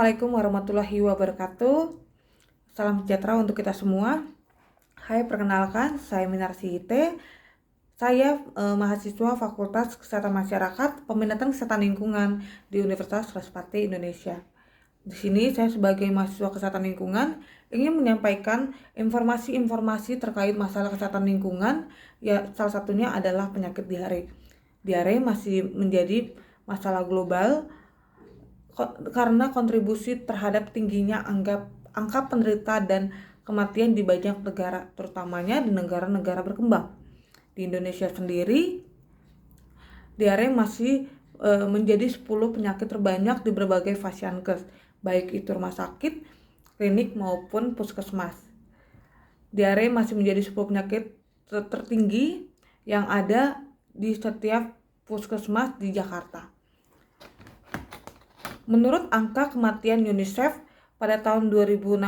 Assalamualaikum warahmatullahi wabarakatuh. Salam sejahtera untuk kita semua. Hai, perkenalkan, saya Minarsi IT. Saya mahasiswa Fakultas Kesehatan Masyarakat, Peminatan Kesehatan Lingkungan di Universitas Respati Indonesia. Di sini saya sebagai mahasiswa kesehatan lingkungan ingin menyampaikan informasi-informasi terkait masalah kesehatan lingkungan. Ya, salah satunya adalah penyakit diare. Diare masih menjadi masalah global karena kontribusi terhadap tingginya angka penderita dan kematian di banyak negara, terutamanya di negara-negara berkembang. Di Indonesia sendiri, diare masih menjadi 10 penyakit terbanyak di berbagai Fasiankes, baik itu rumah sakit, klinik maupun puskesmas. Diare masih menjadi 10 penyakit tertinggi yang ada di setiap puskesmas di Jakarta. Menurut angka kematian UNICEF pada tahun 2016,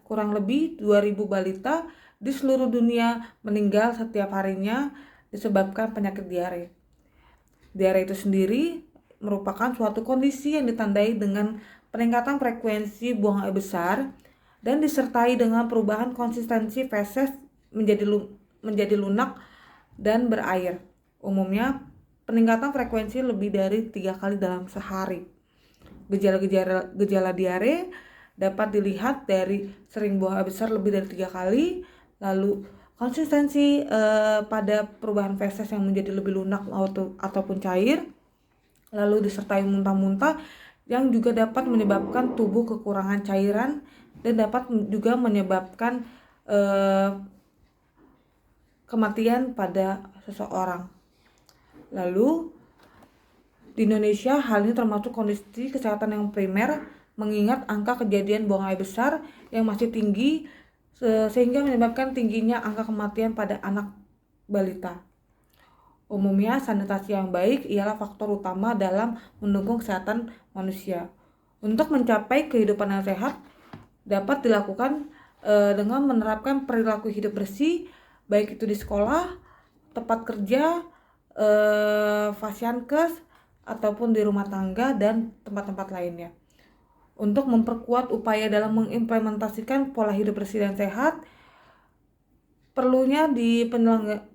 kurang lebih 2.000 balita di seluruh dunia meninggal setiap harinya disebabkan penyakit diare. Diare itu sendiri merupakan suatu kondisi yang ditandai dengan peningkatan frekuensi buang air besar dan disertai dengan perubahan konsistensi feses menjadi lunak dan berair. Umumnya peningkatan frekuensi lebih dari 3 kali dalam sehari. Gejala diare dapat dilihat dari sering buang air besar lebih dari 3 kali, lalu konsistensi pada perubahan feses yang menjadi lebih lunak ataupun cair, lalu disertai muntah-muntah yang juga dapat menyebabkan tubuh kekurangan cairan dan dapat juga menyebabkan kematian pada seseorang. Lalu di Indonesia, hal ini termasuk kondisi kesehatan yang primer, mengingat angka kejadian buang air besar yang masih tinggi sehingga menyebabkan tingginya angka kematian pada anak balita. Umumnya, sanitasi yang baik ialah faktor utama dalam mendukung kesehatan manusia. Untuk mencapai kehidupan yang sehat, dapat dilakukan dengan menerapkan perilaku hidup bersih, baik itu di sekolah, tempat kerja, Fasiankes, ataupun di rumah tangga dan tempat-tempat lainnya. Untuk memperkuat upaya dalam mengimplementasikan pola hidup bersih dan sehat, perlunya di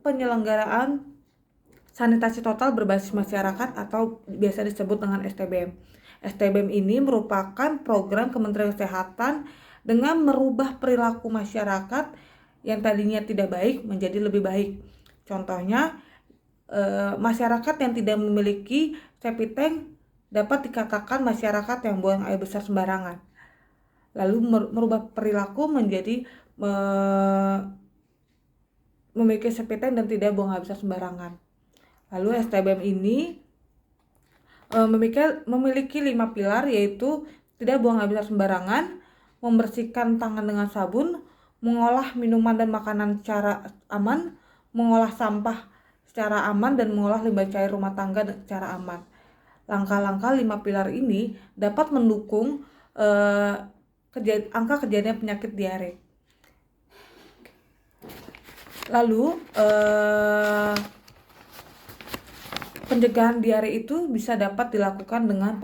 penyelenggaraan sanitasi total berbasis masyarakat atau biasa disebut dengan STBM. STBM ini merupakan program Kementerian Kesehatan dengan merubah perilaku masyarakat yang tadinya tidak baik menjadi lebih baik. Contohnya, masyarakat yang tidak memiliki septic tank dapat dikatakan masyarakat yang buang air besar sembarangan. Lalu merubah perilaku menjadi memiliki septic tank dan tidak buang air besar sembarangan. Lalu STBM ini memiliki 5 pilar, yaitu tidak buang air besar sembarangan, membersihkan tangan dengan sabun, mengolah minuman dan makanan secara aman, mengolah sampah secara aman, dan mengolah limbah cair rumah tangga secara aman. Langkah-langkah 5 pilar ini dapat mendukung angka kejadian penyakit diare. Lalu pencegahan diare itu bisa dapat dilakukan dengan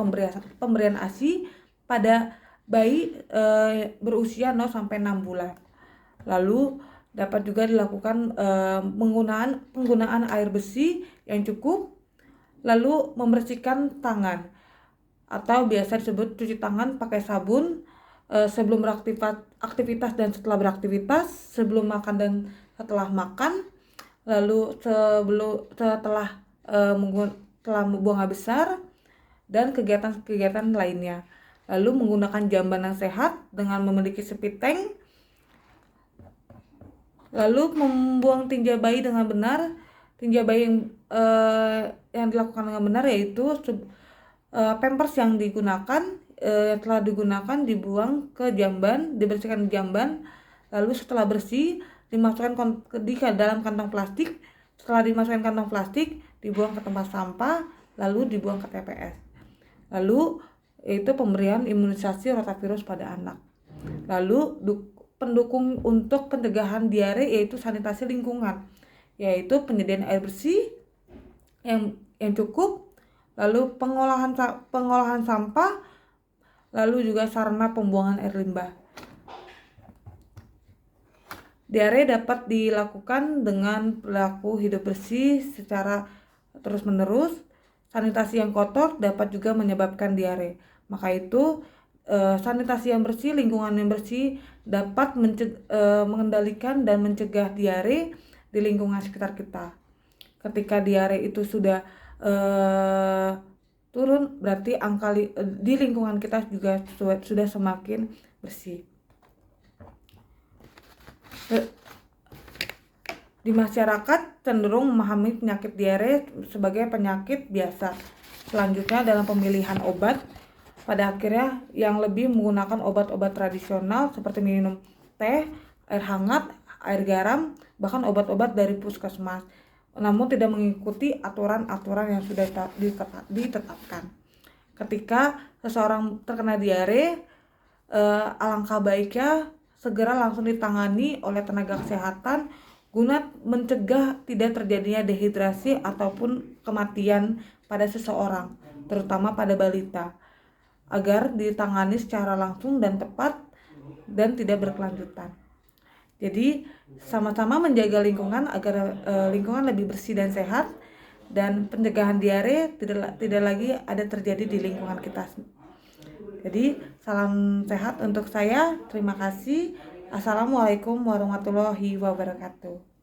pemberian ASI pada bayi berusia 0-6 bulan. Lalu dapat juga dilakukan penggunaan air bersih yang cukup, lalu membersihkan tangan atau biasa disebut cuci tangan pakai sabun sebelum beraktivitas dan setelah beraktivitas, sebelum makan dan setelah makan, lalu setelah buang air besar, dan kegiatan-kegiatan lainnya. Lalu menggunakan jamban yang sehat dengan memiliki septic tank. Lalu membuang tinja bayi dengan benar. Tinja bayi yang dilakukan dengan benar yaitu pampers yang digunakan yang telah digunakan dibuang ke jamban, dibersihkan di jamban. Lalu setelah bersih dimasukkan di dalam kantong plastik. Setelah dimasukkan kantong plastik, dibuang ke tempat sampah, lalu dibuang ke TPS. Lalu itu pemberian imunisasi rotavirus pada anak. Lalu pendukung untuk pencegahan diare yaitu sanitasi lingkungan, yaitu penyediaan air bersih yang cukup, lalu pengolahan sampah, lalu juga sarana pembuangan air limbah. Diare dapat dilakukan dengan perilaku hidup bersih secara terus-menerus. Sanitasi yang kotor dapat juga menyebabkan diare. Maka itu sanitasi yang bersih, lingkungan yang bersih dapat mengendalikan dan mencegah diare di lingkungan sekitar kita. Ketika diare itu sudah turun, berarti angka di lingkungan kita juga sudah semakin bersih. Di masyarakat cenderung memahami penyakit diare sebagai penyakit biasa. Selanjutnya dalam pemilihan obat, pada akhirnya yang lebih menggunakan obat-obat tradisional seperti minum teh, air hangat, air garam, bahkan obat-obat dari puskesmas, namun tidak mengikuti aturan-aturan yang sudah ditetapkan. Ketika seseorang terkena diare, alangkah baiknya segera langsung ditangani oleh tenaga kesehatan guna mencegah tidak terjadinya dehidrasi ataupun kematian pada seseorang, terutama pada balita, agar ditangani secara langsung dan tepat dan tidak berkelanjutan. Jadi sama-sama menjaga lingkungan agar lingkungan lebih bersih dan sehat, dan pencegahan diare tidak lagi ada terjadi di lingkungan kita. Jadi salam sehat untuk saya. Terima kasih. Assalamualaikum warahmatullahi wabarakatuh.